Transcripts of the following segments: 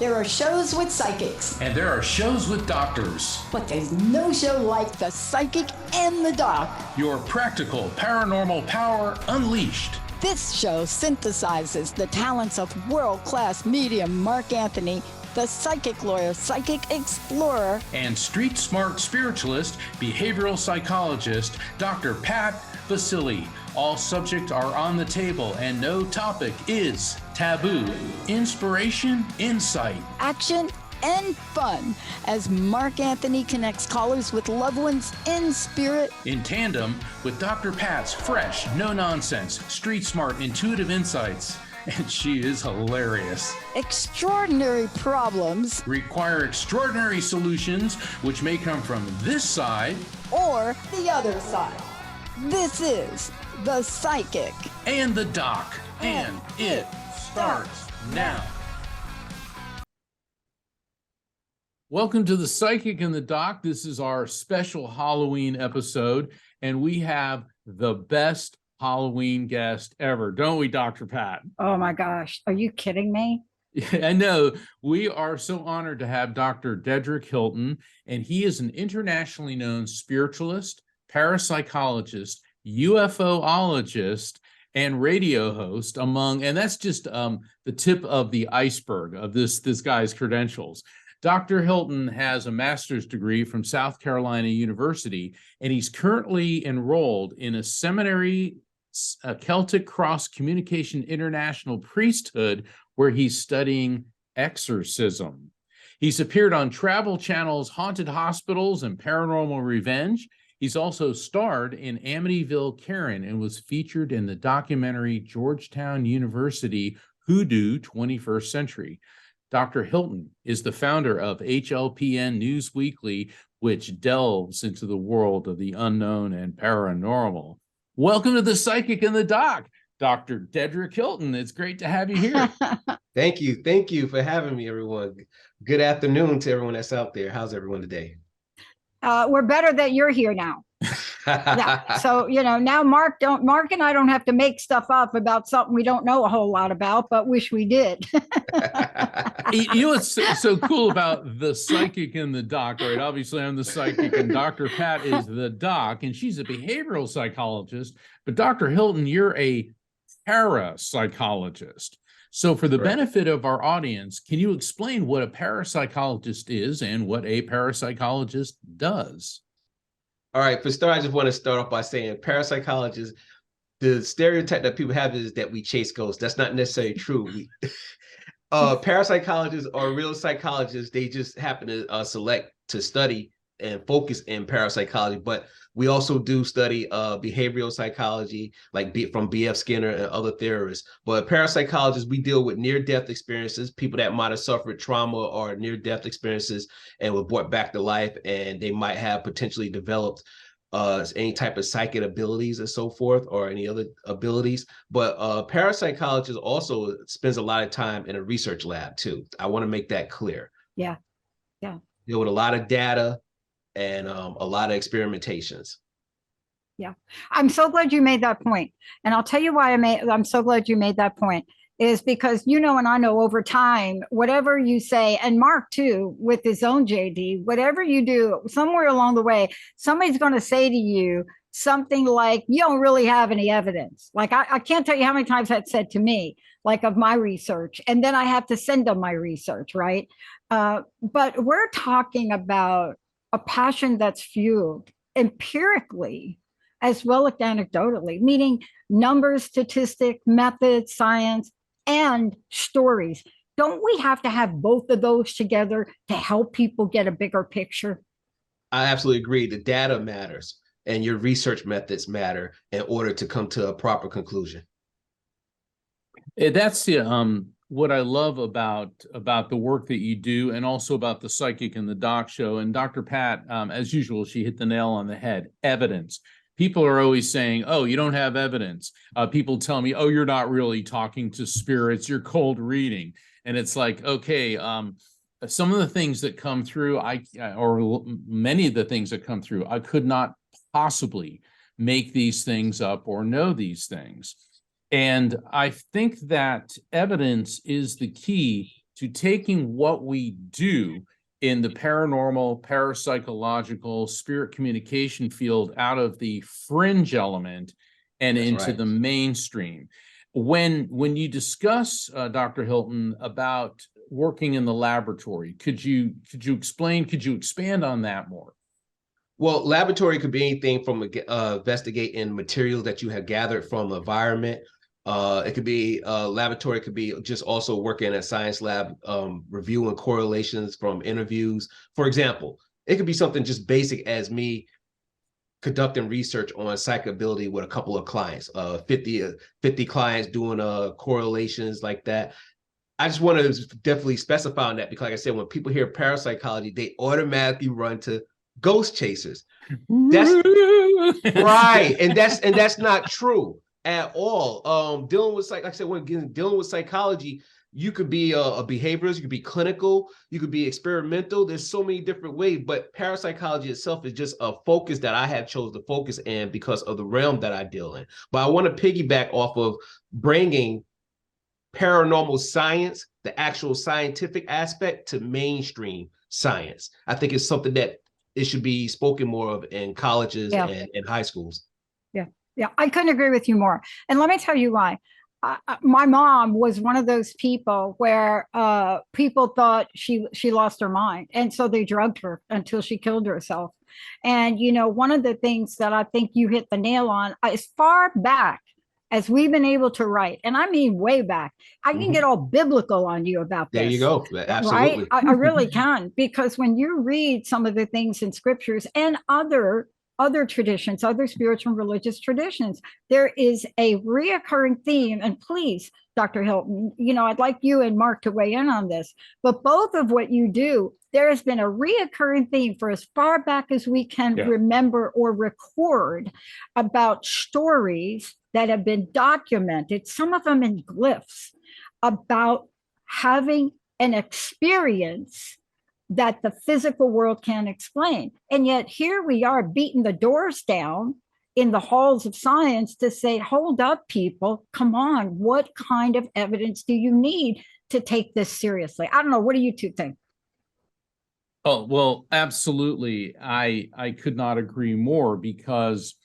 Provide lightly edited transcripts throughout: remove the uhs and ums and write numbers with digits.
There are shows with psychics. And there are shows with doctors. But there's no show like The Psychic and the Doc. Your practical paranormal power unleashed. This show synthesizes the talents of world-class medium Mark Anthony, the psychic lawyer, psychic explorer, and street smart spiritualist, behavioral psychologist, Dr. Pat Baccili. All subjects are on the table and no topic is taboo. Inspiration, insight, action, and fun as Mark Anthony connects callers with loved ones in spirit. In tandem with Dr. Pat's fresh, no-nonsense, street-smart, intuitive insights. And she is hilarious. Extraordinary problems require extraordinary solutions, which may come from this side or the other side. This is The Psychic and the Doc, and it starts now. Welcome to The Psychic and the Doc. This is our special Halloween episode, and we have the best Halloween guest ever, don't we, Dr. Pat? Oh my gosh, are you kidding me? I know. We are so honored to have Dr. Dedrick Hilton, and he is an internationally known spiritualist, parapsychologist, UFOologist, and radio host, and that's just the tip of the iceberg of this guy's credentials. Dr. Hilton has a master's degree from South Carolina University, and he's currently enrolled in a seminary, Celtic Cross Communication International Priesthood, where he's studying exorcism. He's appeared on Travel Channel's Haunted Hospitals and Paranormal Revenge. He's also starred in Amityville Karen and was featured in the documentary Georgetown University Hoodoo 21st Century. Dr. Hilton is the founder of HLPN News Weekly, which delves into the world of the unknown and paranormal. Welcome to The Psychic and the Doc, Dr. Dedrick Hilton. It's great to have you here. Thank you. Thank you for having me, everyone. Good afternoon to everyone that's out there. How's everyone today? We're better that you're here now. Yeah. So, now Mark and I don't have to make stuff up about something we don't know a whole lot about, but wish we did. You know what's so cool about The Psychic and the Doc, right? Obviously, I'm the psychic, and Dr. Pat is the doc, and she's a behavioral psychologist. But Dr. Hilton, you're a parapsychologist. So for the benefit of our audience, can you explain what a parapsychologist is and what a parapsychologist does? All right, for start, I just want to start off by saying parapsychologists, the stereotype that people have is that we chase ghosts. That's not necessarily true. Parapsychologists are real psychologists. They just happen to select to study and focus in parapsychology, but we also do study behavioral psychology, like from B.F. Skinner and other theorists. But parapsychologists, we deal with near-death experiences, people that might have suffered trauma or near-death experiences and were brought back to life, and they might have potentially developed any type of psychic abilities and so forth, or any other abilities. But parapsychologists also spends a lot of time in a research lab too. I want to make that clear. Yeah. Deal with a lot of data and a lot of experimentations. Yeah. I'm so glad you made that point. And I'll tell you why I'm so glad you made that point, is because, and I know over time, whatever you say, and Mark too, with his own JD, whatever you do, somewhere along the way, somebody's going to say to you something like, you don't really have any evidence. Like, I can't tell you how many times that's said to me, like, of my research. And then I have to send them my research, right? But we're talking about a passion that's fueled empirically as well as anecdotally, meaning numbers, statistic, methods, science, and stories. Don't we have to have both of those together to help people get a bigger picture? I absolutely agree. The data matters and your research methods matter in order to come to a proper conclusion. That's what I love about the work that you do, and also about The Psychic and the Doc show. And Dr. Pat, as usual, she hit the nail on the head. Evidence. People are always saying, oh, you don't have evidence. People tell me, oh, you're not really talking to spirits, you're cold reading. And it's like, okay, some of the things that come through, or many of the things that come through, I could not possibly make these things up or know these things. And I think that evidence is the key to taking what we do in the paranormal, parapsychological, spirit communication field out of the fringe element and That's into right. the mainstream. When you discuss, Dr. Hilton, about working in the laboratory, could you expand on that more? Well, laboratory could be anything from investigating materials that you have gathered from environment. It could be laboratory, could be just also working in a science lab, reviewing correlations from interviews. For example, it could be something just basic as me conducting research on psychability with a couple of clients, 50 clients doing correlations like that. I just want to definitely specify on that because, like I said, when people hear parapsychology, they automatically run to ghost chasers. That's right, and that's not true at all. Dealing with like I said, when dealing with psychology, you could be a behaviorist, you could be clinical, you could be experimental. There's so many different ways, but parapsychology itself is just a focus that I have chose to focus in because of the realm that I deal in. But I want to piggyback off of bringing paranormal science, the actual scientific aspect, to mainstream science. I think it's something that it should be spoken more of in colleges and high schools. Yeah, I couldn't agree with you more. And let me tell you why. My mom was one of those people where people thought she lost her mind, and so they drugged her until she killed herself. And you know, one of the things that I think you hit the nail on, as far back as we've been able to write, and I mean way back, I can get all biblical on you about this. There you go. Absolutely. Right? I really can, because when you read some of the things in scriptures and other traditions, other spiritual and religious traditions, there is a reoccurring theme. And please, Dr. Hilton, you know, I'd like you and Mark to weigh in on this, but both of what you do, there has been a reoccurring theme for as far back as we can remember or record about stories that have been documented, some of them in glyphs, about having an experience that the physical world can't explain. And yet here we are beating the doors down in the halls of science to say, hold up, people, come on, what kind of evidence do you need to take this seriously? I don't know. What do you two think? Oh, well, absolutely. I could not agree more because,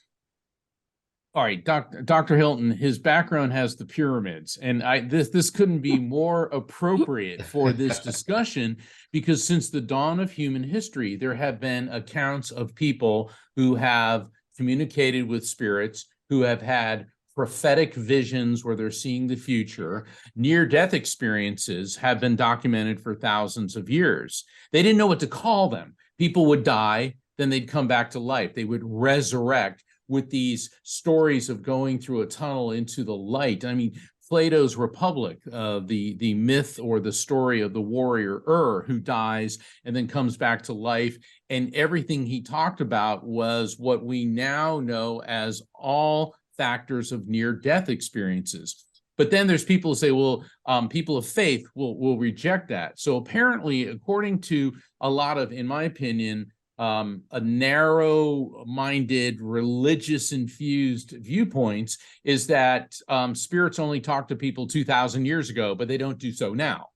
all right, Dr. Hilton, his background has the pyramids, and this couldn't be more appropriate for this discussion, because since the dawn of human history, there have been accounts of people who have communicated with spirits, who have had prophetic visions where they're seeing the future. Near-death experiences have been documented for thousands of years. They didn't know what to call them. People would die, then they'd come back to life. They would resurrect with these stories of going through a tunnel into the light. I mean, Plato's Republic, the myth or the story of the warrior who dies and then comes back to life. And everything he talked about was what we now know as all factors of near-death experiences. But then there's people who say, well, people of faith will reject that. So apparently, according to a lot of, in my opinion, a narrow-minded, religious-infused viewpoints, is that spirits only talk to people 2,000 years ago, but they don't do so now.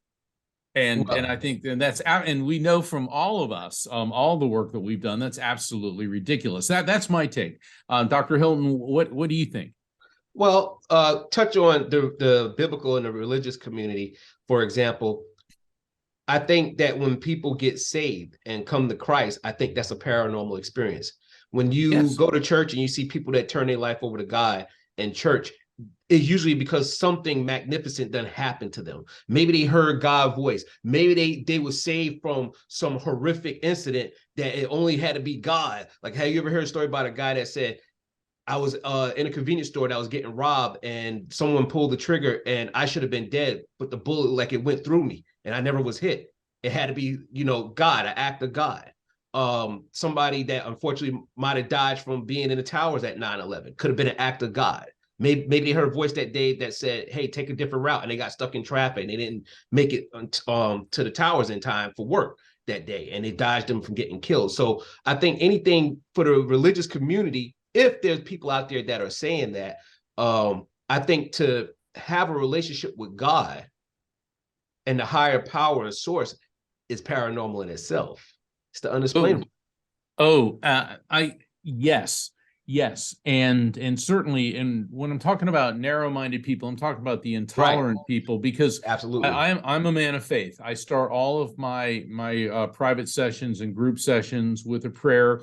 And I think and we know from all of us, all the work that we've done, that's absolutely ridiculous. That's my take. Dr. Hilton, what do you think? Well, touch on the biblical and the religious community, for example. I think that when people get saved and come to Christ, I think that's a paranormal experience. When you go to church and you see people that turn their life over to God in church, it's usually because something magnificent done happened to them. Maybe they heard God's voice. Maybe they were saved from some horrific incident that it only had to be God. Like, have you ever heard a story about a guy that said, I was in a convenience store that was getting robbed and someone pulled the trigger and I should have been dead, but the bullet, like, it went through me and I never was hit. It had to be, you know, God, an act of God. Somebody that unfortunately might have died from being in the towers at 9/11 could have been an act of God. Maybe they heard a voice that day that said, hey, take a different route, and they got stuck in traffic and they didn't make it to the towers in time for work that day, and they dodged them from getting killed. So I think anything for the religious community, if there's people out there that are saying that, I think to have a relationship with God And the higher power and source is paranormal in itself. It's the Oh, unexplainable. Yes, and certainly, and when I'm talking about narrow-minded people, I'm talking about the intolerant people, because Absolutely. I'm a man of faith. I start all of my private sessions and group sessions with a prayer.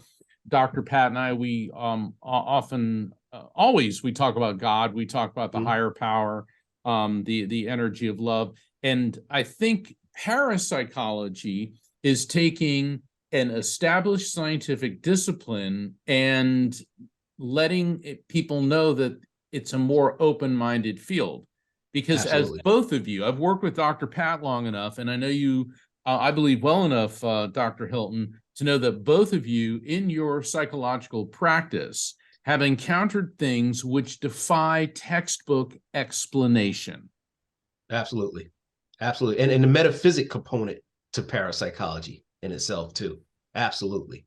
Dr. Pat and I, we often always we talk about God, we talk about the higher power, the energy of love, and I think parapsychology is taking an established scientific discipline and letting people know that it's a more open-minded field. Because Absolutely. as both of you, I've worked with Dr. Pat long enough, and I know you, I believe well enough, Dr. Hilton, to know that both of you in your psychological practice have encountered things which defy textbook explanation. Absolutely. Absolutely. And the metaphysic component to parapsychology in itself too. Absolutely.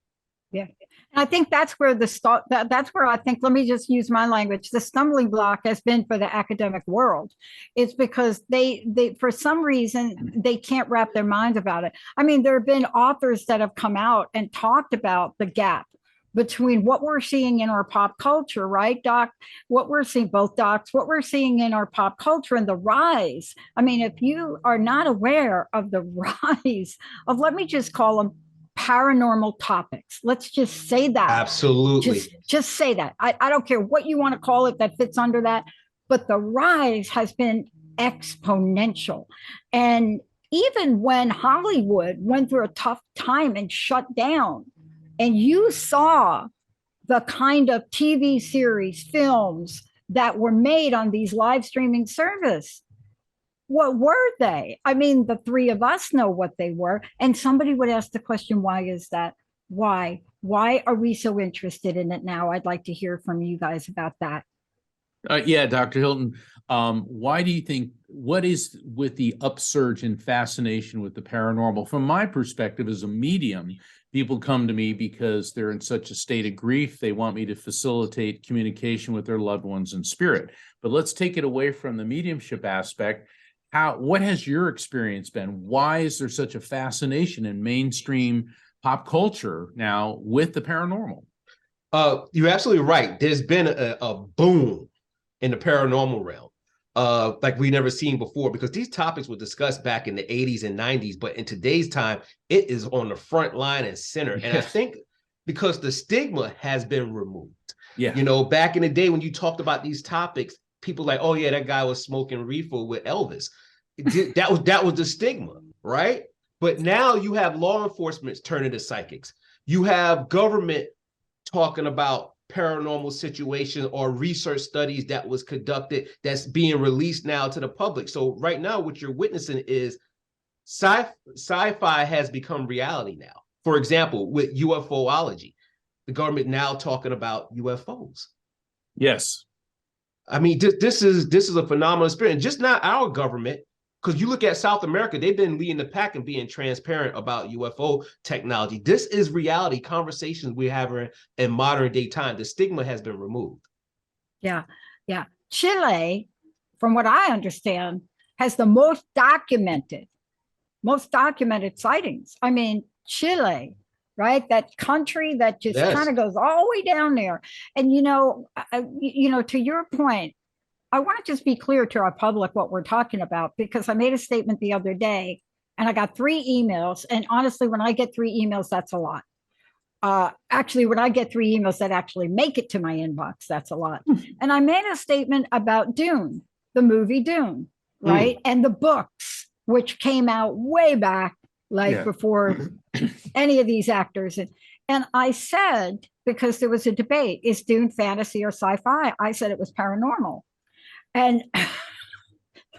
Yeah. And I think that's where that's where I think, let me just use my language, the stumbling block has been for the academic world. It's because they for some reason they can't wrap their minds about it. I mean, there have been authors that have come out and talked about the gap between what we're seeing in our pop culture, right, Doc? What we're seeing, both docs, what we're seeing in our pop culture and the rise. I mean, if you are not aware of the rise of, let me just call them paranormal topics. Let's just say that. Absolutely. Just say that. I don't care what you want to call it that fits under that, but the rise has been exponential. And even when Hollywood went through a tough time and shut down, and you saw the kind of TV series, films that were made on these live streaming service, what were they? I mean, the three of us know what they were. And somebody would ask the question, why is that? Why? Why are we so interested in it now? I'd like to hear from you guys about that. Yeah, Dr. Hilton, why do you think, what is with the upsurge in fascination with the paranormal? From my perspective as a medium, people come to me because they're in such a state of grief. They want me to facilitate communication with their loved ones in spirit. But let's take it away from the mediumship aspect. What has your experience been? Why is there such a fascination in mainstream pop culture now with the paranormal? You're absolutely right. There's been a boom in the paranormal realm, like we never seen before, because these topics were discussed back in the 80s and 90s, but in today's time, it is on the front line and center. And I think because the stigma has been removed. Yeah. You know, back in the day when you talked about these topics, people like, oh yeah, that guy was smoking reefer with Elvis. That was the stigma, right? But now you have law enforcement turning to psychics. You have government talking about paranormal situations or research studies that was conducted that's being released now to the public. So right now, what you're witnessing is sci-fi has become reality now. For example, with UFOlogy, the government now talking about UFOs. Yes. I mean, this is a phenomenal experience. Just not our government, because you look at South America, they've been leading the pack and being transparent about UFO technology. This is reality conversations we have in modern day time. The stigma has been removed. Yeah, yeah. Chile, from what I understand, has the most documented sightings. I mean, Chile, right? That country that just Yes. kind of goes all the way down there. And to your point, I want to just be clear to our public what we're talking about, because I made a statement the other day and I got 3 emails. And honestly, when I get 3 emails, that's a lot. Actually, when I get 3 emails that actually make it to my inbox, that's a lot. And I made a statement about Dune, the movie Dune, right? And the books, which came out way back, like before any of these actors. And I said, because there was a debate, is Dune fantasy or sci-fi? I said it was paranormal. And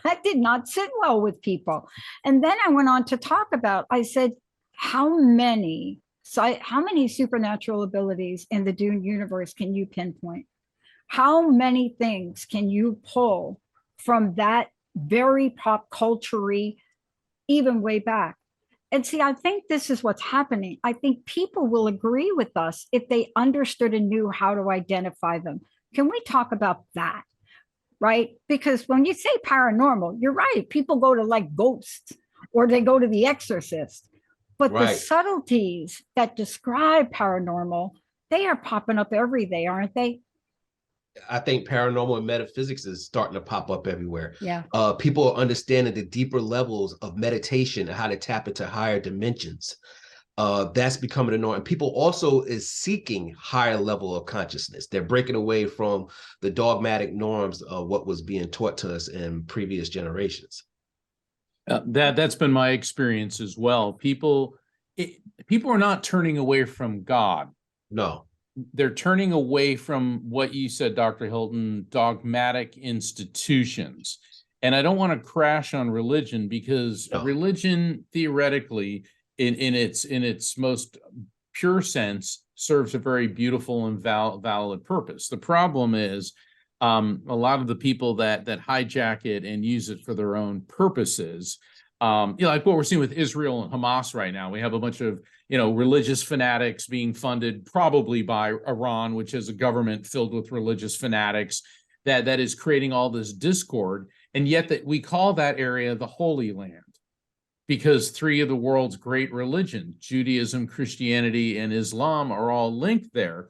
that did not sit well with people. And then I went on to talk about, I said, how many supernatural abilities in the Dune universe can you pinpoint? How many things can you pull from that very pop culture-y, even way back? And see, I think this is what's happening. I think people will agree with us if they understood and knew how to identify them. Can we talk about that? Right? Because when you say paranormal, you're right. People go to like ghosts or they go to The Exorcist. But the Right. subtleties that describe paranormal, they are popping up every day, aren't they? I think paranormal and metaphysics is starting to pop up everywhere. Yeah. People are understanding the deeper levels of meditation and how to tap into higher dimensions. That's becoming a norm. And people also is seeking higher level of consciousness. They're breaking away from the dogmatic norms of what was being taught to us in previous generations. That's been my experience as well. People are not turning away from God. No. They're turning away from what you said, Dr. Hilton, dogmatic institutions. And I don't want to crash on religion, because religion theoretically, in its most pure sense, serves a very beautiful and valid purpose. The problem is a lot of the people that hijack it and use it for their own purposes, like what we're seeing with Israel and Hamas right now. We have a bunch of religious fanatics being funded probably by Iran, which is a government filled with religious fanatics that is creating all this discord. And yet that we call that area the Holy Land, because three of the world's great religions, Judaism, Christianity, and Islam, are all linked there.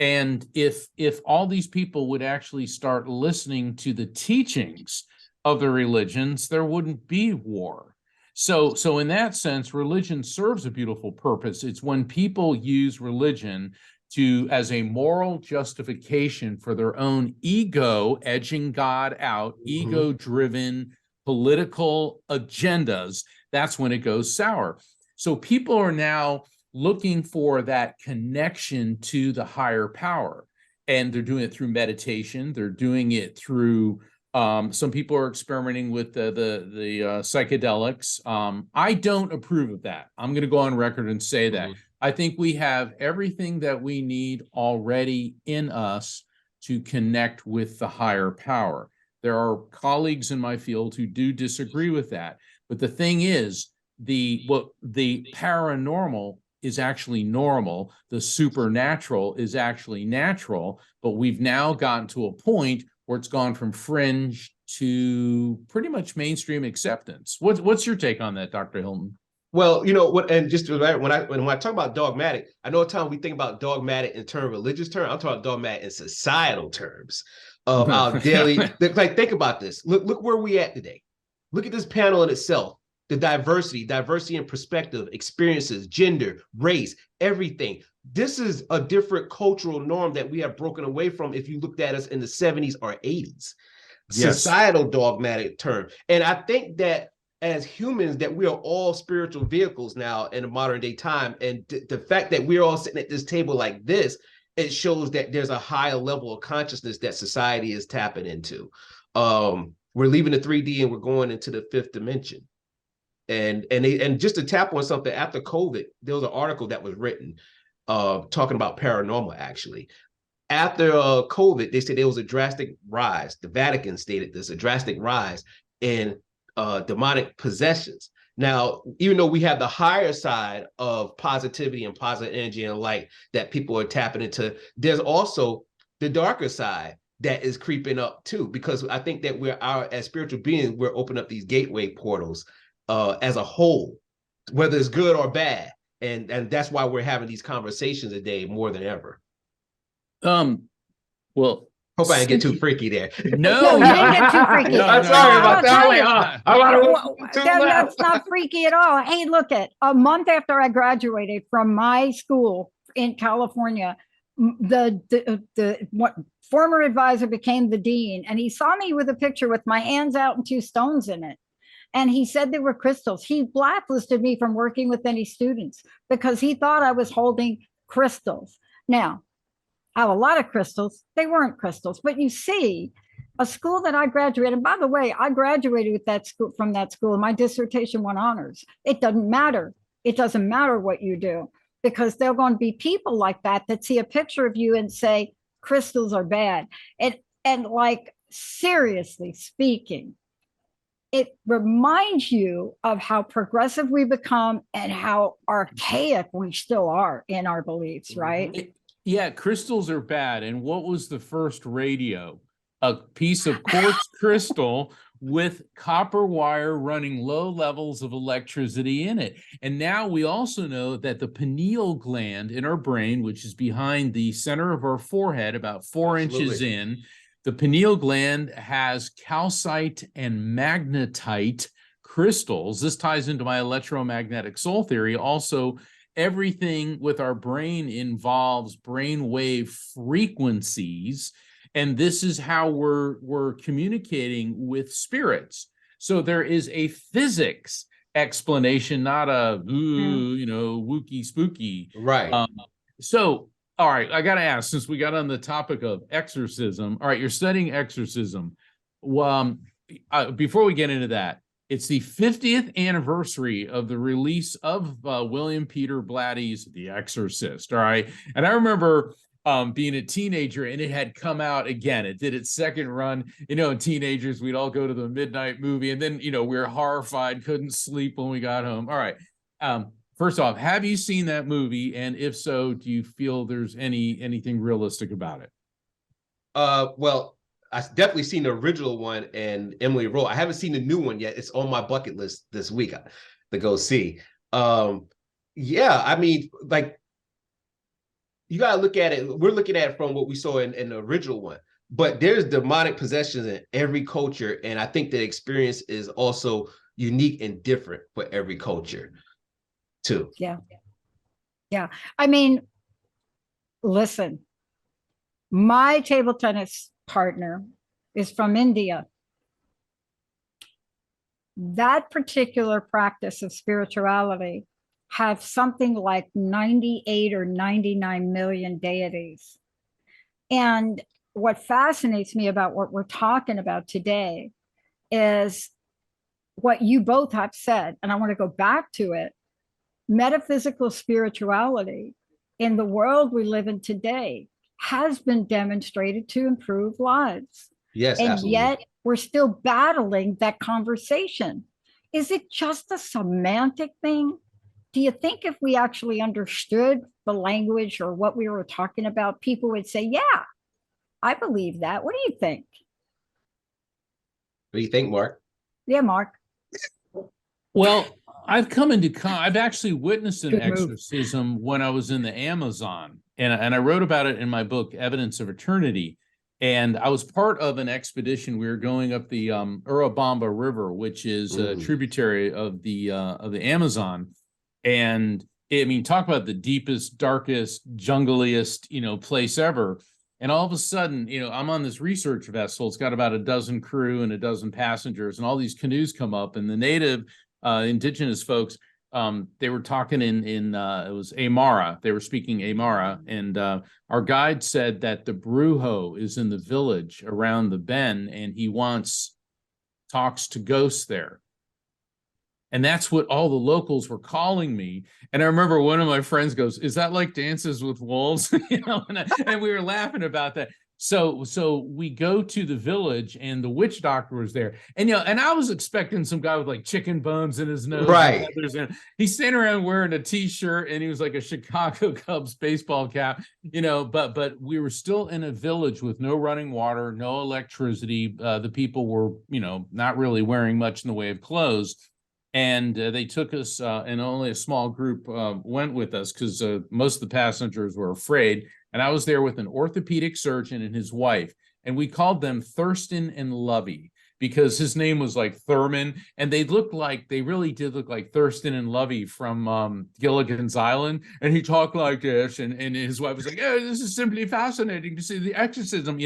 And if all these people would actually start listening to the teachings of the religions, there wouldn't be war. So in that sense, religion serves a beautiful purpose. It's when people use religion as a moral justification for their own ego, edging God out, ego-driven political agendas, that's when it goes sour. So people are now looking for that connection to the higher power, and they're doing it through meditation. They're doing it through some people are experimenting with the psychedelics. I don't approve of that. I'm going to go on record and say that. I think we have everything that we need already in us to connect with the higher power. There are colleagues in my field who do disagree with that. But the thing is, the paranormal is actually normal. The supernatural is actually natural. But we've now gotten to a point where it's gone from fringe to pretty much mainstream acceptance. What's your take on that, Dr. Hilton? Well, and just when I talk about dogmatic, I know at times we think about dogmatic in terms of religious terms. I'm talking dogmatic in societal terms of our daily. Like, think about this. Look where we at today. Look at this panel in itself. The diversity in perspective, experiences, gender, race, everything. This is a different cultural norm that we have broken away from if you looked at us in the 70s or 80s. Yes. Societal dogmatic term. And I think that as humans, that we are all spiritual vehicles now in a modern day time. And the fact that we're all sitting at this table like this, it shows that there's a higher level of consciousness that society is tapping into. We're leaving the 3D and we're going into the fifth dimension. And just to tap on something, after COVID, there was an article that was written talking about paranormal, actually. After COVID, they said there was a drastic rise. The Vatican stated this, a drastic rise in demonic possessions. Now, even though we have the higher side of positivity and positive energy and light that people are tapping into, there's also the darker side that is creeping up too, because I think that as spiritual beings, we're opening up these gateway portals as a whole, whether it's good or bad. And that's why we're having these conversations today more than ever. Well, hope I didn't get too freaky there. No, you didn't get too freaky. I'm sorry about that. That's not freaky at all. Hey, look, a month after I graduated from my school in California, the former advisor became the dean, and he saw me with a picture with my hands out and 2 stones in it. And he said they were crystals. He blacklisted me from working with any students because he thought I was holding crystals. Now, I have a lot of crystals. They weren't crystals, but you see, a school that I graduated, and by the way, I graduated with that school from that school, and my dissertation won honors. It doesn't matter. It doesn't matter what you do, because there are going to be people like that see a picture of you and say crystals are bad. And like, seriously speaking, it reminds you of how progressive we become and how archaic we still are in our beliefs, right? Yeah, crystals are bad. And what was the first radio? A piece of quartz crystal with copper wire running low levels of electricity in it. And now we also know that the pineal gland in our brain, which is behind the center of our forehead, about 4 inches in, the pineal gland has calcite and magnetite crystals. This ties into my electromagnetic soul theory. Also, everything with our brain involves brainwave frequencies, and this is how we're communicating with spirits. So there is a physics explanation, not a wookie spooky. Right. So, all right, I got to ask, since we got on the topic of exorcism, all right, you're studying exorcism. Before we get into that, it's the 50th anniversary of the release of William Peter Blatty's The Exorcist, all right? And I remember being a teenager, and it had come out again. It did its second run. Teenagers, we'd all go to the midnight movie, and then, we were horrified, couldn't sleep when we got home. All right. First off, have you seen that movie? And if so, do you feel there's anything realistic about it? Well, I've definitely seen the original one and Emily Rowe. I haven't seen the new one yet. It's on my bucket list this week to go see. Yeah, I mean, like, you got to look at it. We're looking at it from what we saw in the original one, but there's demonic possessions in every culture. And I think the experience is also unique and different for every culture too. Yeah. Yeah. I mean, listen, my table tennis partner is from India. That particular practice of spirituality have something like 98 or 99 million deities. And what fascinates me about what we're talking about today is what you both have said, and I want to go back to it. Metaphysical spirituality in the world we live in today has been demonstrated to improve lives. Yes, and absolutely. Yet we're still battling that conversation. Is it just a semantic thing? Do you think if we actually understood the language or what we were talking about, people would say, yeah, I believe that. What do you think? What do you think, Mark? Yeah, Mark. Well, I've actually witnessed an Good move. exorcism when I was in the Amazon, and I wrote about it in my book, Evidence of Eternity. And I was part of an expedition. We were going up the Urubamba River, which is a tributary of the Amazon. And I mean, talk about the deepest, darkest, jungliest, place ever. And all of a sudden, I'm on this research vessel. It's got about a dozen crew and a dozen passengers, and all these canoes come up, and the native indigenous folks, they were talking in it was Aymara. They were speaking Aymara, and our guide said that the Brujo is in the village around the bend, and he talks to ghosts there. And that's what all the locals were calling me. And I remember one of my friends goes, "Is that like Dances with Wolves?" And we were laughing about that. So we go to the village, and the witch doctor was there. And and I was expecting some guy with like chicken bones in his nose. Right. And he's standing around wearing a t-shirt, and he was like a Chicago Cubs baseball cap, but we were still in a village with no running water, no electricity. The people were, not really wearing much in the way of clothes. And they took us, and only a small group went with us because most of the passengers were afraid. And I was there with an orthopedic surgeon and his wife. And we called them Thurston and Lovey because his name was like Thurman. And they really did look like Thurston and Lovey from Gilligan's Island. And he talked like this. And his wife was like, "Oh, this is simply fascinating to see the exorcism,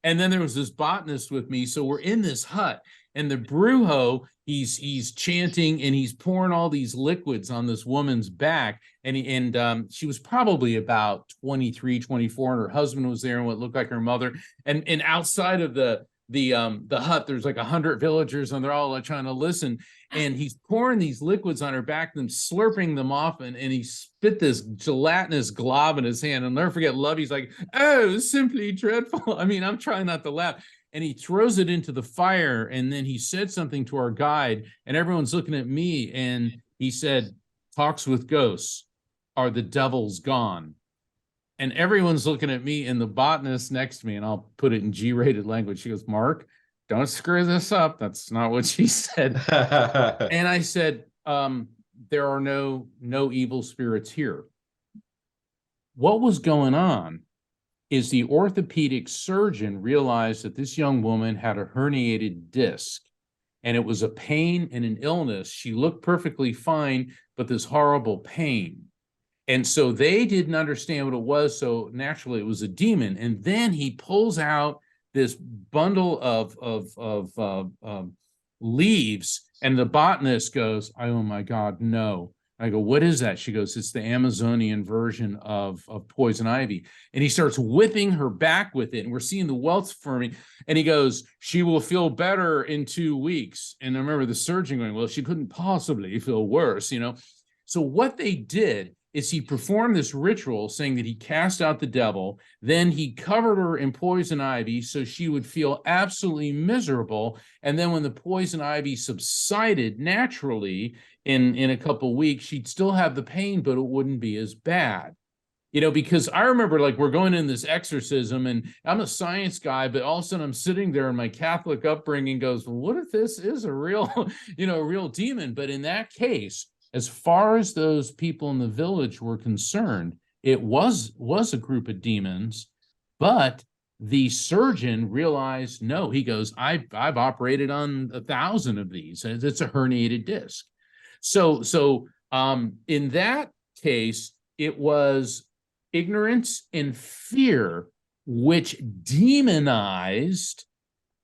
And then there was this botanist with me. So we're in this hut. And the Brujo, he's chanting, and he's pouring all these liquids on this woman's back. And she was probably about 23, 24, and her husband was there in what looked like her mother. And outside of the hut, there's like 100 villagers, and they're all like trying to listen. And he's pouring these liquids on her back, and slurping them off, and he spit this gelatinous glob in his hand. And I'll never forget, Lovey's like, "Oh, simply dreadful." I mean, I'm trying not to laugh. And he throws it into the fire, and then he said something to our guide, and everyone's looking at me, and he said, "Talks with ghosts. Are the devils gone?" And everyone's looking at me, and the botanist next to me, and I'll put it in G-rated language, she goes, "Mark, don't screw this up. That's not what she said. And I said, there are no evil spirits here. What was going on is the orthopedic surgeon realized that this young woman had a herniated disc, and it was a pain and an illness. She looked perfectly fine, but this horrible pain. And so they didn't understand what it was. So naturally it was a demon. And then he pulls out this bundle of leaves, and the botanist goes, oh my God, no. I go, what is that? She goes, it's the Amazonian version of poison ivy. And he starts whipping her back with it. And we're seeing the welts forming. And he goes, she will feel better in 2 weeks. And I remember the surgeon going, well, she couldn't possibly feel worse, you know? So what they did is he performed this ritual saying that he cast out the devil. Then he covered her in poison ivy so she would feel absolutely miserable. And then when the poison ivy subsided naturally in a couple of weeks, she'd still have the pain, but it wouldn't be as bad. You know, because I remember, like, we're going in this exorcism, and I'm a science guy, but all of a sudden I'm sitting there and my Catholic upbringing goes, well, what if this is a real, you know, a real demon? But in that case, as far as those people in the village were concerned, it was a group of demons, but the surgeon realized, no, he goes, I've operated on 1,000 of these. It's a herniated disc. So in that case, it was ignorance and fear which demonized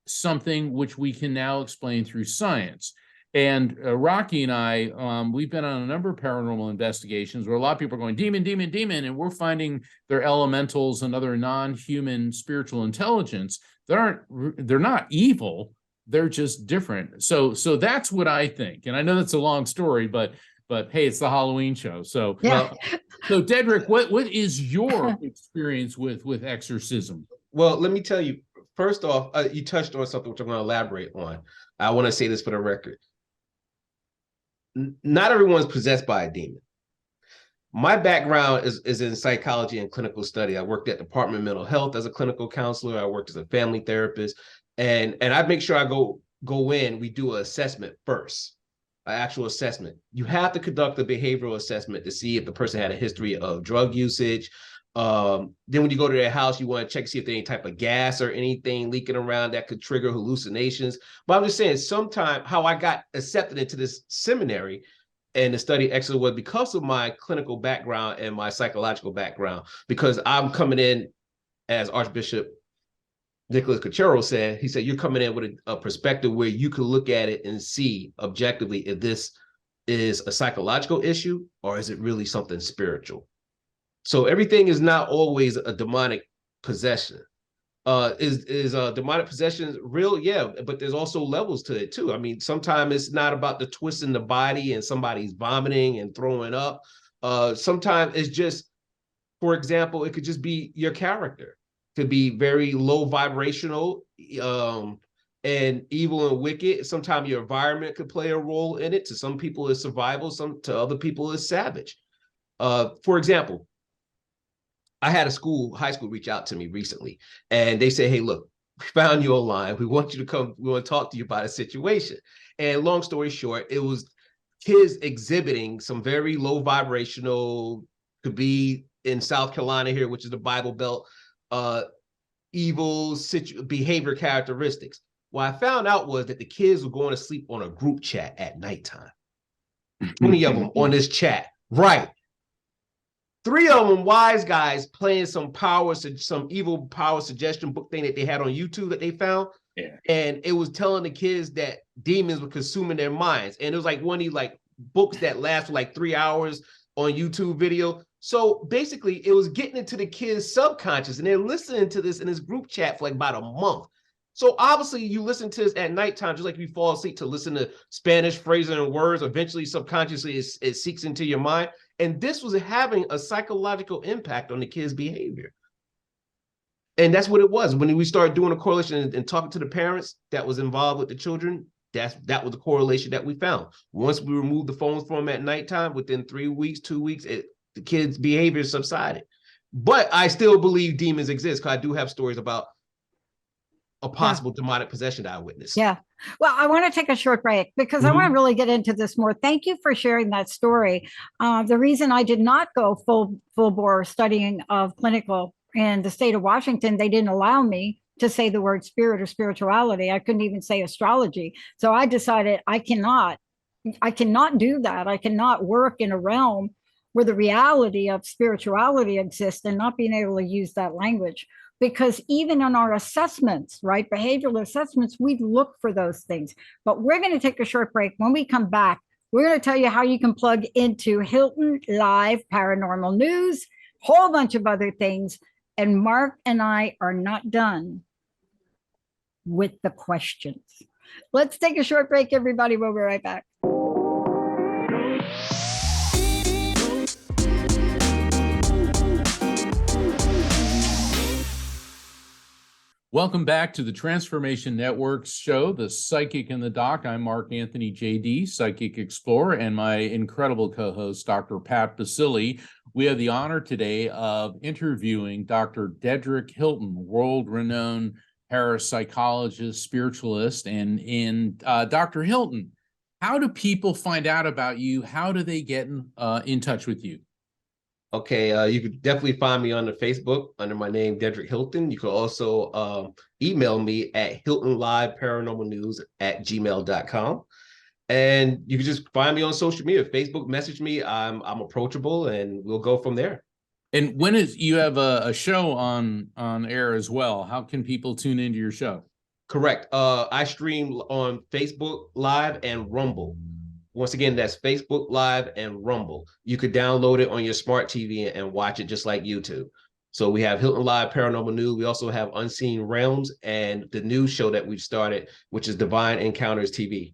something which we can now explain through science. And Rocky and I, we've been on a number of paranormal investigations where a lot of people are going, demon, demon, demon, and we're finding they're elementals and other non-human spiritual intelligence. They're not evil. They're just different. So that's what I think. And I know that's a long story, but hey, it's the Halloween show. So Yeah. So Dedrick, what is your experience with exorcism? Well, let me tell you. First off, you touched on something which I'm going to elaborate on. I want to say this for the record. Not everyone's possessed by a demon. My background is in psychology and clinical study. I worked at the Department of Mental Health as a clinical counselor. I worked as a family therapist, and I make sure I go in. We do an assessment first, an actual assessment. You have to conduct a behavioral assessment to see if the person had a history of drug usage. Then when you go to their house, you want to check to see if there's any type of gas or anything leaking around that could trigger hallucinations. But I'm just saying, sometime how I got accepted into this seminary and to study exorcism was because of my clinical background and my psychological background, because I'm coming in, as Archbishop Nicholas Cachero said, he said, you're coming in with a perspective where you can look at it and see objectively if this is a psychological issue or is it really something spiritual. So everything is not always a demonic possession. Is demonic possession real? Yeah, but there's also levels to it too. I mean, sometimes it's not about the twist in the body and somebody's vomiting and throwing up. Sometimes it's just, for example, it could just be your character. It could be very low vibrational and evil and wicked. Sometimes your environment could play a role in it. To some people, it's survival. To other people, it's savage. For example, I had a high school reach out to me recently, and they said, hey, look, we found you online. We want you to come. We want to talk to you about a situation. And long story short, it was kids exhibiting some very low vibrational, could be in South Carolina here, which is the Bible Belt, evil behavior characteristics. What I found out was that the kids were going to sleep on a group chat at nighttime. 20 of them on this chat. Right. 3 of them wise guys playing some evil power suggestion book thing that they had on YouTube that they found. Yeah. And it was telling the kids that demons were consuming their minds. And it was like one of these like books that last for like 3 hours on YouTube video. So basically it was getting into the kids' subconscious, and they're listening to this in this group chat for like about a month. So obviously you listen to this at nighttime, just like you fall asleep to listen to Spanish phrases and words, eventually subconsciously it seeks into your mind. And this was having a psychological impact on the kids' behavior. And that's what it was. When we started doing a correlation and talking to the parents that was involved with the children, that was the correlation that we found. Once we removed the phones from them at nighttime, within 3 weeks, 2 weeks, the kids' behavior subsided. But I still believe demons exist, because I do have stories about a possible demonic possession that I witnessed. Yeah. Well, I want to take a short break because I want to really get into this more. Thank you for sharing that story. The reason I did not go full bore studying of clinical in the state of Washington, they didn't allow me to say the word spirit or spirituality. I couldn't even say astrology. So I decided I cannot do that. I cannot work in a realm where the reality of spirituality exists and not being able to use that language. Because even in our assessments, right, behavioral assessments, we look for those things. But we're going to take a short break. When we come back, we're going to tell you how you can plug into Hilton Live Paranormal News, whole bunch of other things. And Mark and I are not done with the questions. Let's take a short break, everybody. We'll be right back. Welcome back to the Transformation Network's show, The Psychic in the Doc. I'm Mark Anthony JD, Psychic Explorer, and my incredible co-host, Dr. Pat Baccili. We have the honor today of interviewing Dr. Dedrick Hilton, world-renowned parapsychologist, spiritualist, and Dr. Hilton, how do people find out about you? How do they get in touch with you? Okay, you could definitely find me on the Facebook under my name, Dedrick Hilton. You could also email me at hiltonliveparanormalnews@gmail.com. And you can just find me on social media. Facebook, message me. I'm approachable, and we'll go from there. And when is you have a show on air as well? How can people tune into your show? Correct. I stream on Facebook Live and Rumble. Once again, that's Facebook Live and Rumble. You could download it on your smart TV and watch it just like YouTube. So we have Hilton Live Paranormal News. We also have Unseen Realms and the new show that we've started, which is Divine Encounters TV.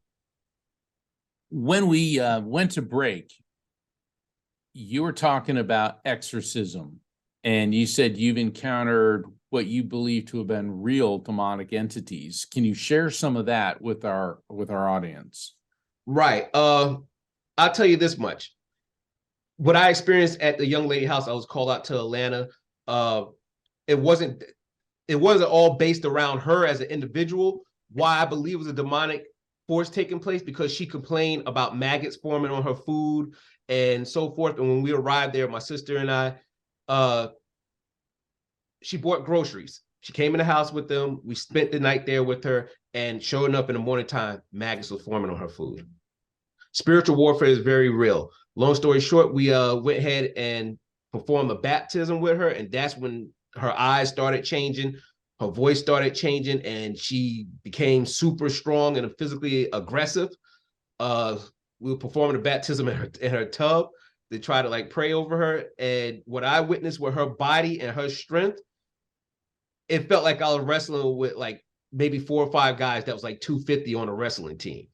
When we went to break, you were talking about exorcism, and you said you've encountered what you believe to have been real demonic entities. Can you share some of that with our audience? Right. I'll tell you this much. What I experienced at the young lady house, I was called out to Atlanta. It wasn't all based around her as an individual. Why I believe it was a demonic force taking place, because she complained about maggots forming on her food and so forth. And when we arrived there, my sister and I, she bought groceries. She came in the house with them. We spent the night there with her, and showing up in the morning time, maggots were forming on her food. Spiritual warfare is very real. Long story short, we went ahead and performed a baptism with her, and that's when her eyes started changing, her voice started changing, and she became super strong and physically aggressive. We were performing a baptism in her tub to try to pray over her, and what I witnessed with her body and her strength, it felt like I was wrestling with maybe 4 or 5 guys that was 250 on a wrestling team.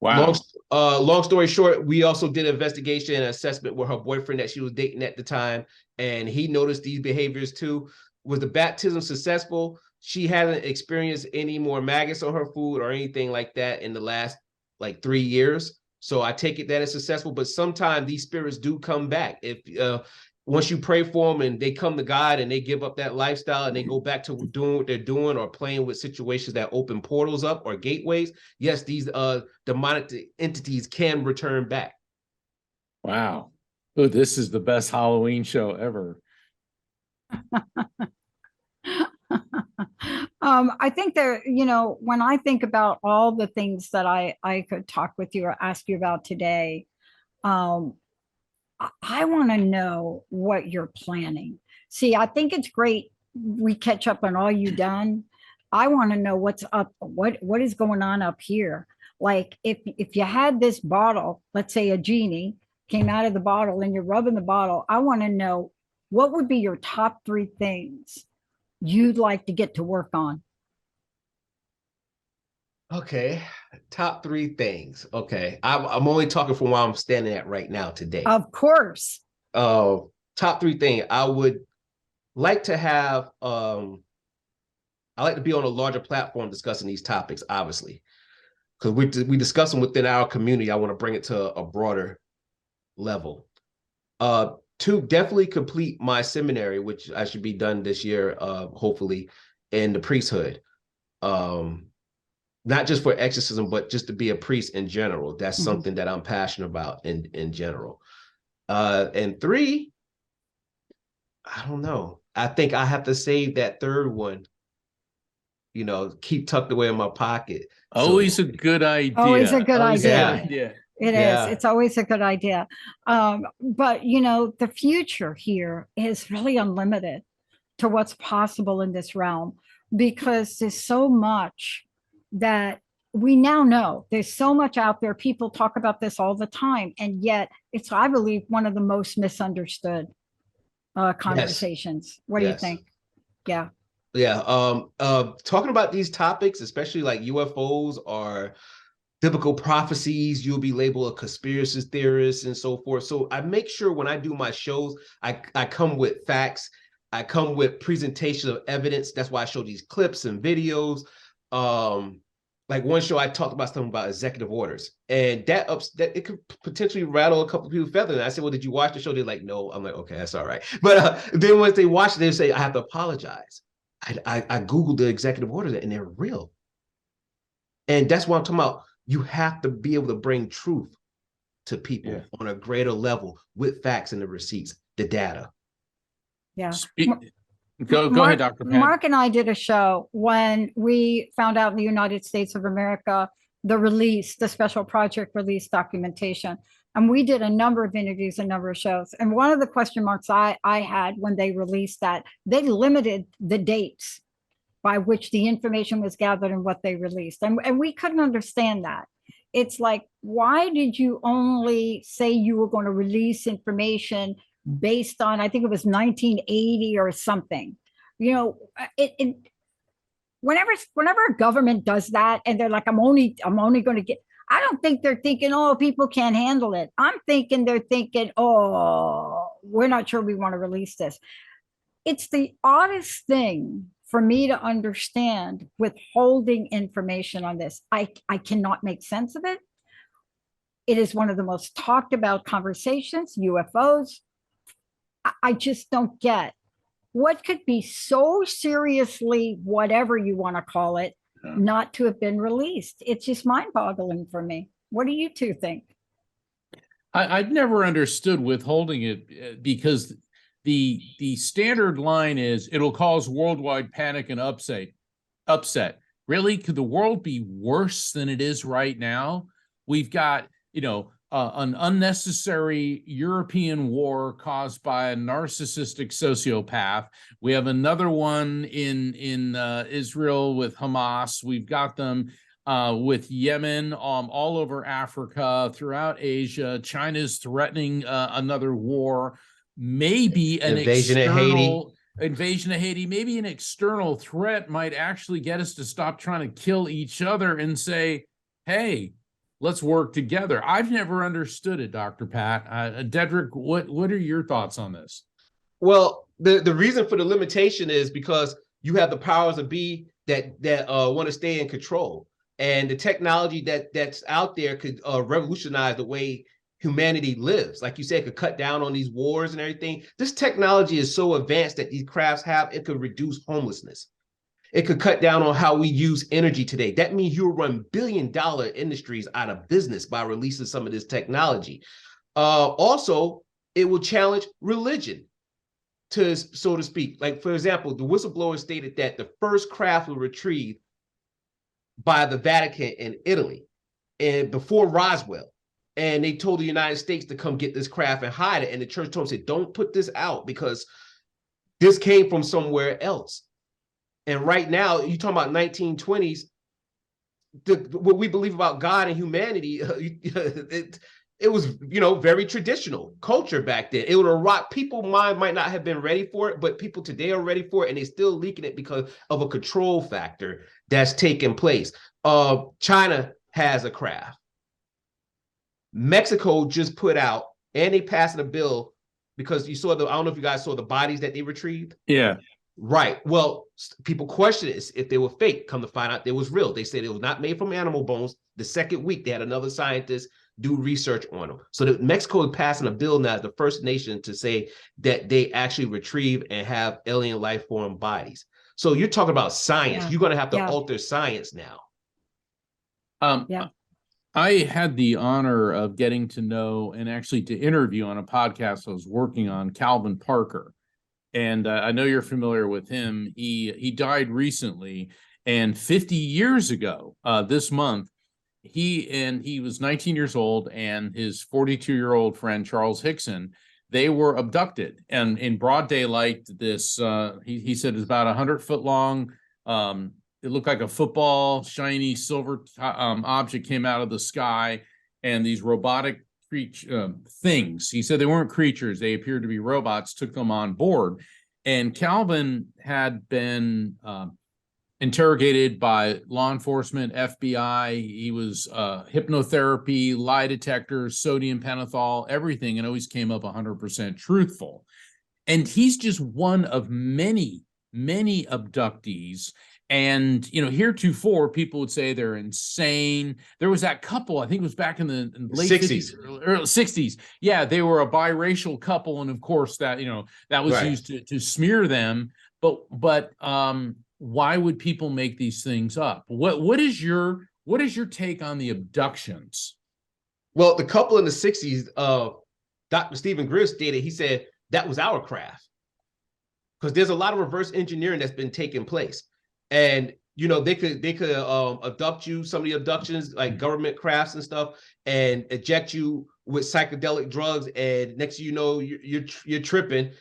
Wow. Long story short, we also did an investigation and assessment with her boyfriend that she was dating at the time, and he noticed these behaviors too. Was the baptism successful? She hasn't experienced any more maggots on her food or anything like that in the last 3 years. So I take it that it's successful, but sometimes these spirits do come back. If once you pray for them and they come to God and they give up that lifestyle and they go back to doing what they're doing or playing with situations that open portals up or gateways, yes, these demonic entities can return back. Wow. Oh, this is the best Halloween show ever. I think when I think about all the things that I could talk with you or ask you about today, I want to know what you're planning. See, I think it's great we catch up on all you've done. I want to know what's up, what is going on up here. Like if you had this bottle, let's say a genie came out of the bottle and you're rubbing the bottle, I want to know what would be your top 3 things you'd like to get to work on. Okay, top 3 things. Okay, I'm only talking from where I'm standing at right now today. Of course. Top 3 things I would like to have. I like to be on a larger platform discussing these topics, obviously, because we discuss them within our community. I want to bring it to a broader level. 2, definitely complete my seminary, which I should be done this year, hopefully, in the priesthood. Not just for exorcism, but just to be a priest in general. That's something that I'm passionate about in general. And 3, I don't know. I think I have to save that third one, keep tucked away in my pocket. Always a good idea. Always a good idea. idea. It is. It's always a good idea. But, the future here is really unlimited to what's possible in this realm, because there's so much that we now know. There's so much out there. People talk about this all the time. And yet it's, I believe, one of the most misunderstood conversations. Yes. What do you think? Yeah. Yeah. Talking about these topics, especially like UFOs or biblical prophecies, you'll be labeled a conspiracy theorist and so forth. So I make sure when I do my shows, I come with facts. I come with presentation of evidence. That's why I show these clips and videos. Like one show, I talked about something about executive orders, and that it could potentially rattle a couple of people's feathers. And I said, "Well, did you watch the show?" They're like, "No." I'm like, "Okay, that's all right." But then once they watch it, they say, "I have to apologize. I Googled the executive orders, and they're real." And that's what I'm talking about. You have to be able to bring truth to people on a greater level with facts and the receipts, the data. Yeah. Go ahead, Dr. Pat. Mark and I did a show when we found out in the United States of America, the special project release documentation. And we did a number of interviews, a number of shows. And one of the question marks I had when they released that, they limited the dates by which the information was gathered and what they released. And we couldn't understand that. It's like, why did you only say you were going to release information based on, I think it was 1980 or something? Whenever a government does that and they're like, I'm only going to get, I don't think they're thinking, oh, people can't handle it. I'm thinking they're thinking, oh, we're not sure we want to release this. It's the oddest thing for me to understand withholding information on this. I cannot make sense of it. It is one of the most talked about conversations, UFOs. I just don't get what could be so seriously, whatever you want to call it, not to have been released. It's just mind-boggling for me. What do you two think? I'd never understood withholding it, because the standard line is it'll cause worldwide panic and upset. Really? Could the world be worse than it is right now? We've got, an unnecessary European war caused by a narcissistic sociopath. We have another one in Israel with Hamas. We've got them with Yemen, all over Africa, throughout Asia. China's threatening another war. Maybe an invasion of Haiti. Maybe an external threat might actually get us to stop trying to kill each other and say, hey, let's work together. I've never understood it, Dr. Pat. Dedrick, what are your thoughts on this? Well, the reason for the limitation is because you have the powers of be that want to stay in control. And the technology that's out there could revolutionize the way humanity lives. Like you said, it could cut down on these wars and everything. This technology is so advanced that these crafts have, it could reduce homelessness. It could cut down on how we use energy today. That means you'll run billion-dollar industries out of business by releasing some of this technology. Also, it will challenge religion, so to speak. Like, for example, the whistleblower stated that the first craft was retrieved by the Vatican in Italy and before Roswell. And they told the United States to come get this craft and hide it. And the church told them, said, don't put this out because this came from somewhere else. And right now, you're talking about 1920s, what we believe about God and humanity, it was, very traditional culture back then. It would have rocked. People's mind might not have been ready for it, but people today are ready for it, and they're still leaking it because of a control factor that's taking place. China has a craft. Mexico just put out, and they passed a bill because you saw I don't know if you guys saw the bodies that they retrieved. Yeah. Right. Well, people question it if they were fake. Come to find out, they was real. They said it was not made from animal bones. The second week, they had another scientist do research on them. So Mexico is passing a bill now as the first nation to say that they actually retrieve and have alien life form bodies. So you're talking about science. Yeah. You're going to have to Yeah. alter science now. Yeah. I had the honor of getting to know and actually to interview on a podcast I was working on, Calvin Parker. And I know you're familiar with him. He died recently, and 50 years ago, this month, he was 19 years old, and his 42-year-old friend Charles Hickson, they were abducted, and in broad daylight. This he said is about 100-foot long. It looked like a football, shiny silver object came out of the sky, and these robotic things. He said they weren't creatures; they appeared to be robots. Took them on board, and Calvin had been interrogated by law enforcement, FBI. He was hypnotherapy, lie detectors, sodium pentothal, everything, and always came up 100% truthful. And he's just one of many, many abductees. And, heretofore, people would say they're insane. There was that couple, I think it was back in the late 60s. 50s, early 60s. Yeah, they were a biracial couple. And of course, that was Right. used to smear them. But why would people make these things up? What is your take on the abductions? Well, the couple in the 60s, Dr. Stephen Greer stated, he said that was our craft. Because there's a lot of reverse engineering that's been taking place. And they could abduct you, some of the abductions, like government crafts and stuff, and eject you with psychedelic drugs, and next thing you know, you're tripping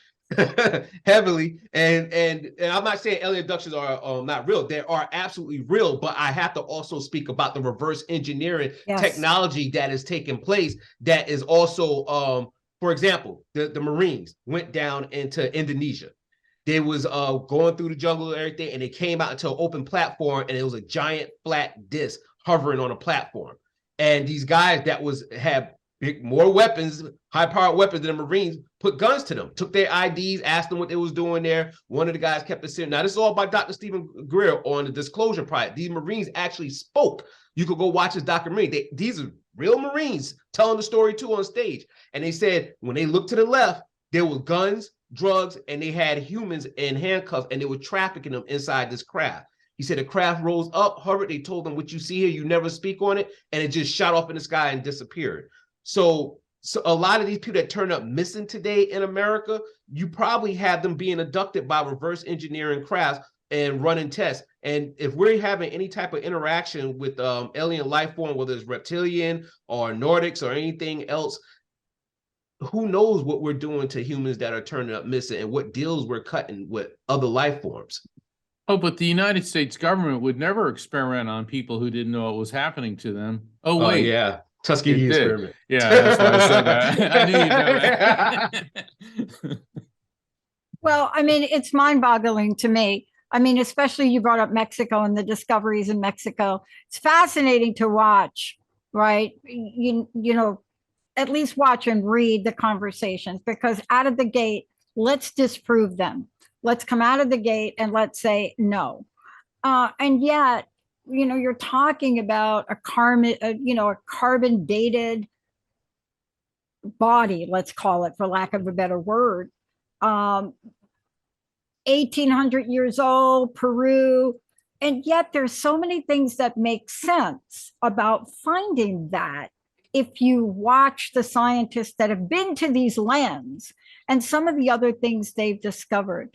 heavily. And I'm not saying alien abductions are not real. They are absolutely real, but I have to also speak about the reverse engineering technology that is taking place. That is also, for example, the Marines went down into Indonesia. They was going through the jungle and everything, and they came out into an open platform, and it was a giant flat disc hovering on a platform. And these guys that had more weapons, high-powered weapons than the Marines, put guns to them, took their IDs, asked them what they was doing there. One of the guys kept it secret. Now, this is all by Dr. Stephen Greer on the Disclosure Project. These Marines actually spoke. You could go watch this documentary. These are real Marines telling the story too on stage. And they said when they looked to the left, there were guns, drugs, and they had humans in handcuffs, and they were trafficking them inside this craft. He said the craft rose up, hovered. They told them, what you see here, you never speak on it. And it just shot off in the sky and disappeared. So a lot of these people that turn up missing today in America, you probably have them being abducted by reverse engineering crafts and running tests. And if we're having any type of interaction with alien life form, whether it's reptilian or Nordics or anything else, who knows what we're doing to humans that are turning up missing and what deals we're cutting with other life forms. Oh, but the United States government would never experiment on people who didn't know what was happening to them. Oh, wait. Yeah. Tuskegee experiment. Yeah, that's why I said that. I knew you'd know that. Well, I mean, it's mind-boggling to me. I mean, especially you brought up Mexico and the discoveries in Mexico. It's fascinating to watch, right? You know, at least watch and read the conversations, because out of the gate, let's disprove them. Let's come out of the gate and let's say no. And yet, you're talking about a carbon dated body, let's call it, for lack of a better word. 1800 years old, Peru. And yet there's so many things that make sense about finding that if you watch the scientists that have been to these lands and some of the other things they've discovered.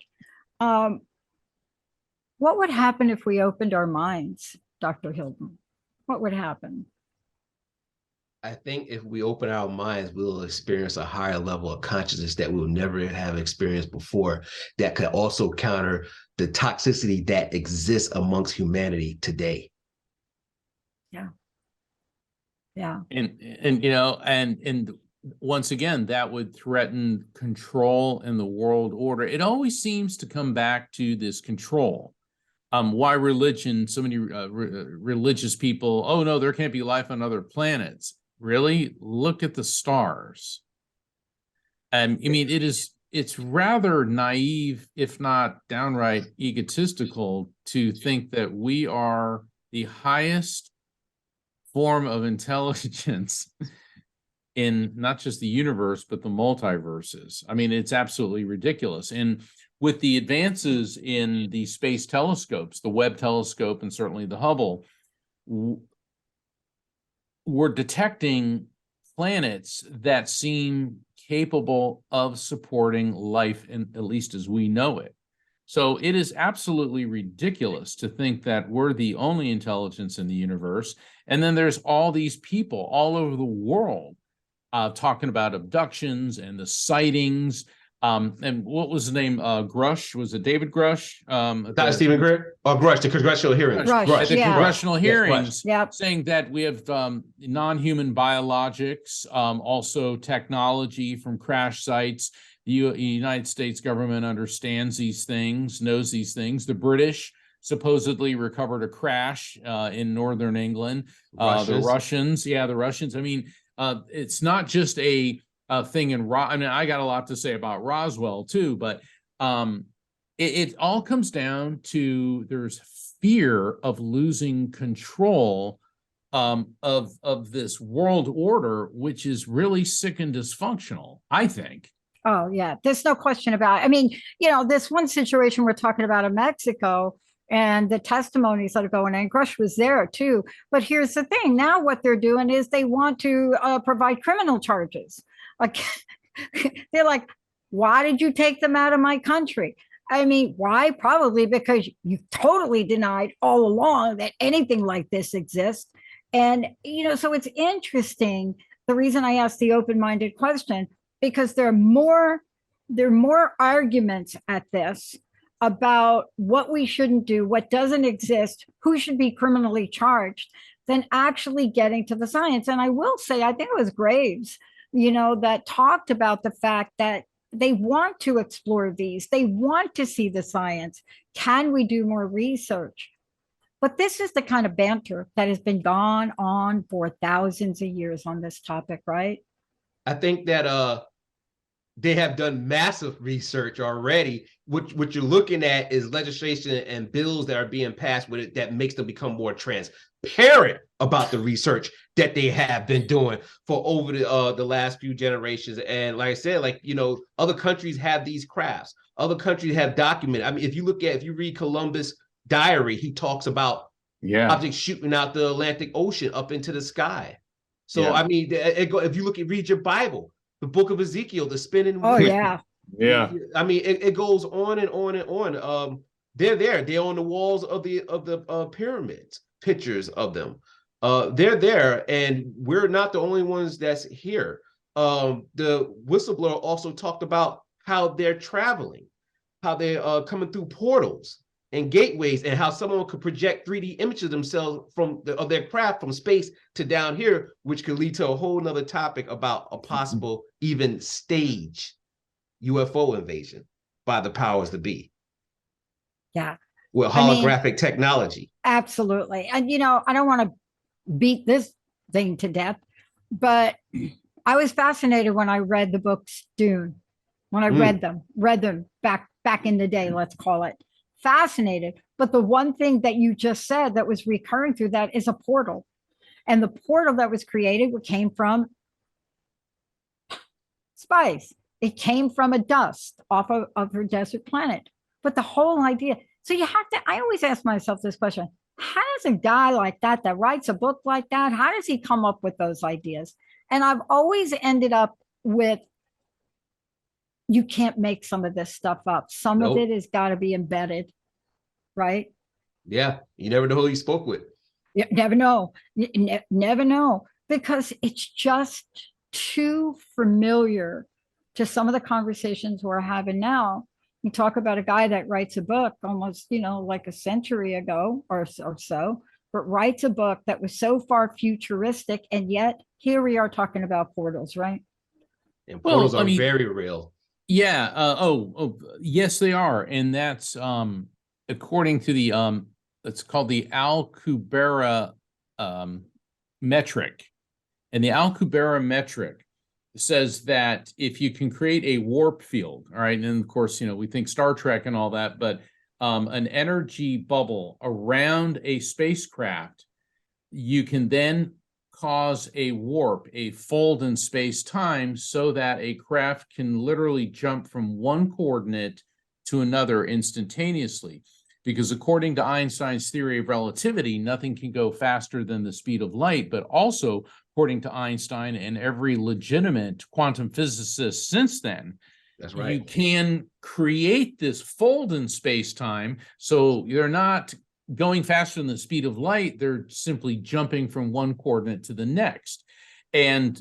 What would happen if we opened our minds, Dr. Hilton? What would happen? I think if we open our minds, we'll experience a higher level of consciousness that we'll never have experienced before, that could also counter the toxicity that exists amongst humanity today. Yeah. Yeah. And once again, that would threaten control in the world order. It always seems to come back to this control. Why religion, so many religious people, oh no, there can't be life on other planets. Really? Look at the stars. I mean, it's rather naive, if not downright egotistical, to think that we are the highest form of intelligence in not just the universe, but the multiverses. I mean, it's absolutely ridiculous. And with the advances in the space telescopes, the Webb telescope and certainly the Hubble, we're detecting planets that seem capable of supporting life, in, at least as we know it. So it is absolutely ridiculous to think that we're the only intelligence in the universe. And then there's all these people all over the world talking about abductions and the sightings. And what was the name? Grush? Was it David Grush? Not Stephen Greer? Or Grush, the congressional hearings. Grush, At the yeah. congressional hearings, Yep. saying that we have non-human biologics, also technology from crash sites. The United States government understands these things, knows these things. The British supposedly recovered a crash in northern England. The Russians, the Russians. I mean, it's not just a thing in I mean, I got a lot to say about Roswell too, but it all comes down to there's fear of losing control of this world order, which is really sick and dysfunctional, I think. Oh, yeah. There's no question about it. I mean, this one situation we're talking about in Mexico and the testimonies that are going in, Grush was there too. But here's the thing. Now what they're doing is they want to provide criminal charges. Like, they're like, why did you take them out of my country? I mean, why? Probably because you totally denied all along that anything like this exists. And, so it's interesting. The reason I asked the open-minded question, because there are more arguments at this about what we shouldn't do, what doesn't exist, who should be criminally charged, than actually getting to the science. And I will say, I think it was Graves, that talked about the fact that they want to explore these. They want to see the science. Can we do more research? But this is the kind of banter that has been gone on for thousands of years on this topic, right? I think that they have done massive research already. What you're looking at is legislation and bills that are being passed with it that makes them become more transparent about the research that they have been doing for over the last few generations. And like I said, other countries have these crafts. Other countries have documented. I mean, if you read Columbus' diary, he talks about objects shooting out the Atlantic Ocean up into the sky. So I mean, if you read your Bible, the book of Ezekiel, the spinning wheel. Oh yeah. Yeah. I mean, it goes on and on and on. They're there. They're on the walls of the pyramids, pictures of them. They're there, and we're not the only ones that's here. The whistleblower also talked about how they're traveling, how they're coming through portals and gateways, and how someone could project 3D images of themselves of their craft from space to down here, which could lead to a whole nother topic about a possible even stage UFO invasion by the powers that be. Yeah. With holographic technology. Absolutely. And, I don't want to beat this thing to death, but I was fascinated when I read the books Dune, when I read them back in the day, let's call it. Fascinated. But the one thing that you just said that was recurring through that is a portal. And the portal that was created came from spice. It came from a dust off of her desert planet. But the whole idea, so I always ask myself this question: how does a guy like that writes a book like that, how does he come up with those ideas? And I've always ended up with, you can't make some of this stuff up. Some of it has got to be embedded, right? Yeah, you never know who you spoke with. You never know. Never know, because it's just too familiar to some of the conversations we're having now. You talk about a guy that writes a book almost, like a century ago or so, but writes a book that was so far futuristic, and yet here we are talking about portals, right? And portals are very real. Yeah. Yes, they are. And that's according to the it's called the Alcubierre metric. And the Alcubierre metric says that if you can create a warp field, all right, and of course, we think Star Trek and all that, but an energy bubble around a spacecraft, you can then cause a warp, a fold in space-time, so that a craft can literally jump from one coordinate to another instantaneously. Because according to Einstein's theory of relativity, nothing can go faster than the speed of light, but also according to Einstein and every legitimate quantum physicist since then, That's right. you can create this fold in space-time, so you're not going faster than the speed of light, they're simply jumping from one coordinate to the next. And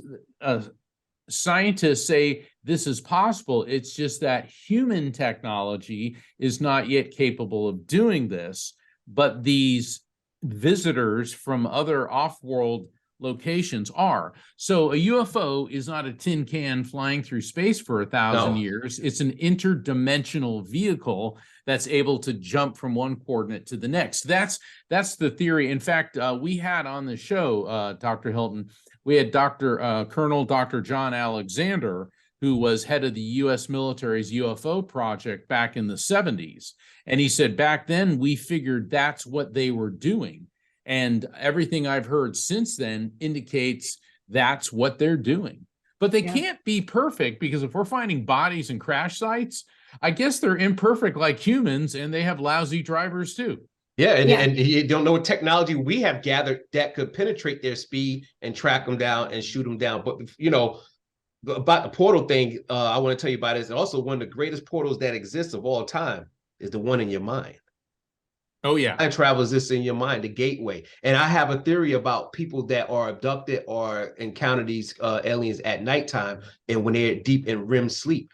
scientists say this is possible. It's just that human technology is not yet capable of doing this, but these visitors from other off-world locations are. So a UFO is not a tin can flying through space for 1,000 years. It's an interdimensional vehicle that's able to jump from one coordinate to the next. That's the theory. In fact, we had on the show, Dr. Hilton, we had Colonel Dr. John Alexander, who was head of the U.S. military's UFO project back in the 70s. And he said, back then, we figured that's what they were doing. And everything I've heard since then indicates that's what they're doing. But they can't be perfect, because if we're finding bodies and crash sites, I guess they're imperfect like humans, and they have lousy drivers too. Yeah, and you don't know what technology we have gathered that could penetrate their speed and track them down and shoot them down. But, you know, about the portal thing, I want to tell you about is also one of the greatest portals that exists of all time is the one in your mind. Oh, yeah. Time travel is this in your mind, the gateway. And I have a theory about people that are abducted or encounter these aliens at nighttime, and when they're deep in REM sleep,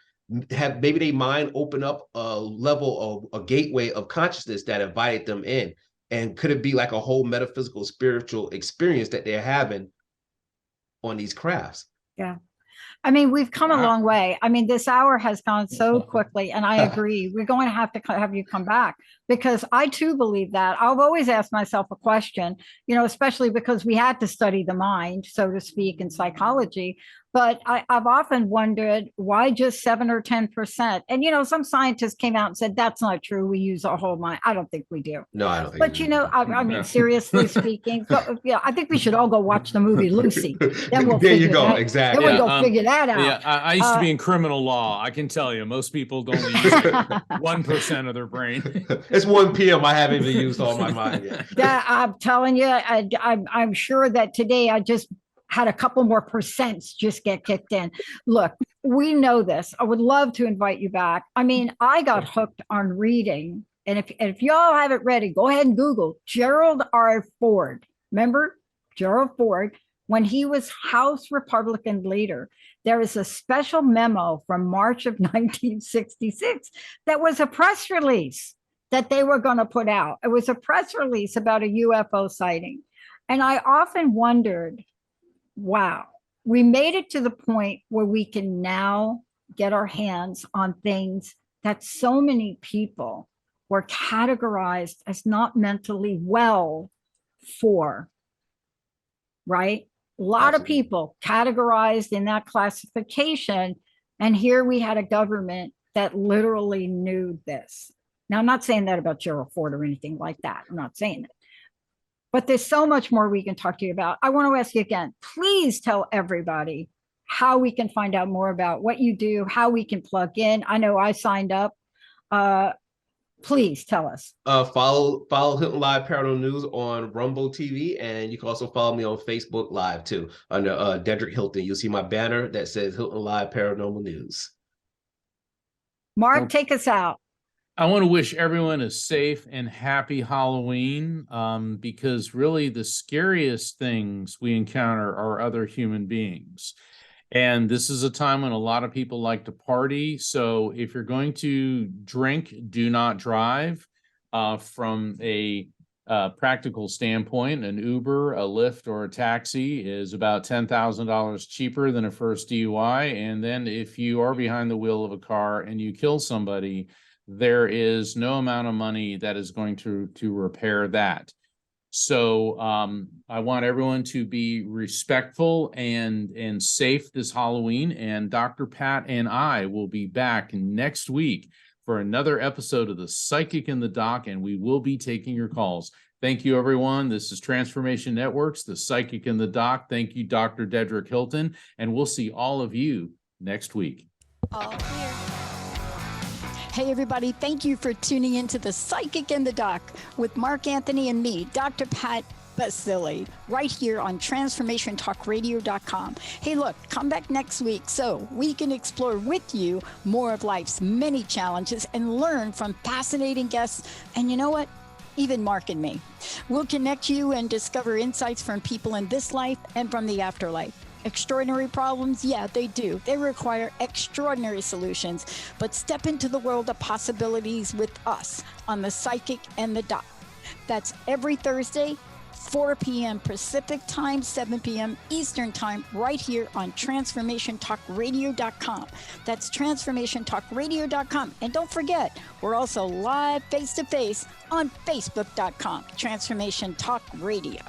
have maybe their mind open up a level of a gateway of consciousness that invited them in. And could it be like a whole metaphysical, spiritual experience that they're having on these crafts? Yeah. I mean, we've come a long way. I mean, this hour has gone so quickly, and I agree. We're going to have you come back, because I too believe that. I've always asked myself a question, you know, especially because we had to study the mind, so to speak, in psychology. But I've often wondered, why just 7 or 10%? And, you know, some scientists came out and said, that's not true. We use our whole mind. I don't think we do. No, I don't think. But, you know, I mean, seriously speaking, yeah, I think we should all go watch the movie Lucy. Then we'll there you go. Exactly. Then we'll go figure that out. Yeah, I used to be in criminal law. I can tell you, most people don't use 1% of their brain. It's 1 p.m. I haven't even used all my mind yet. I'm telling you, I'm sure that today I just had a couple more percents just get kicked in. Look, we know this. I would love to invite you back. I mean, I got hooked on reading. And if y'all haven't read it, go ahead and Google Gerald R. Ford. Remember Gerald Ford? When he was House Republican leader, there is a special memo from March of 1966 that was a press release that they were going to put out. It was a press release about a UFO sighting. And I often wondered, wow, we made it to the point where we can now get our hands on things that so many people were categorized as not mentally well for, right? A lot of people categorized in that classification. And here we had a government that literally knew this. Now, I'm not saying that about Gerald Ford or anything like that. I'm not saying that. But there's so much more we can talk to you about. I want to ask you again, please tell everybody how we can find out more about what you do, how we can plug in. I know I signed up. Please tell us. Follow Hilton Live Paranormal News on Rumble TV, and you can also follow me on Facebook Live too under Dedrick Hilton. You'll see my banner that says Hilton Live Paranormal News. Mark, take us out. I want to wish everyone a safe and happy Halloween, because really the scariest things we encounter are other human beings. And this is a time when a lot of people like to party. So if you're going to drink, do not drive. From a practical standpoint, an Uber, a Lyft, or a taxi is about $10,000 cheaper than a first DUI. And then if you are behind the wheel of a car and you kill somebody, there is no amount of money that is going to repair that. So I want everyone to be respectful and safe this Halloween. And Dr. Pat and I will be back next week for another episode of The Psychic in the Doc, and we will be taking your calls. Thank you, everyone. This is Transformation Networks, The Psychic in the Doc. Thank you, Dr. Dedrick Hilton, and we'll see all of you next week. All clear. Hey, everybody, thank you for tuning into The Psychic and the Doc with Mark Anthony and me, Dr. Pat Baccili, right here on TransformationTalkRadio.com. Hey, look, come back next week so we can explore with you more of life's many challenges and learn from fascinating guests. And you know what? Even Mark and me. We'll connect you and discover insights from people in this life and from the afterlife. Extraordinary problems? Yeah, they do. They require extraordinary solutions. But step into the world of possibilities with us on The Psychic and the Doc. That's every Thursday, 4 p.m. Pacific Time, 7 p.m. Eastern Time, right here on TransformationTalkRadio.com. That's TransformationTalkRadio.com. And don't forget, we're also live face-to-face on Facebook.com, Transformation Talk Radio.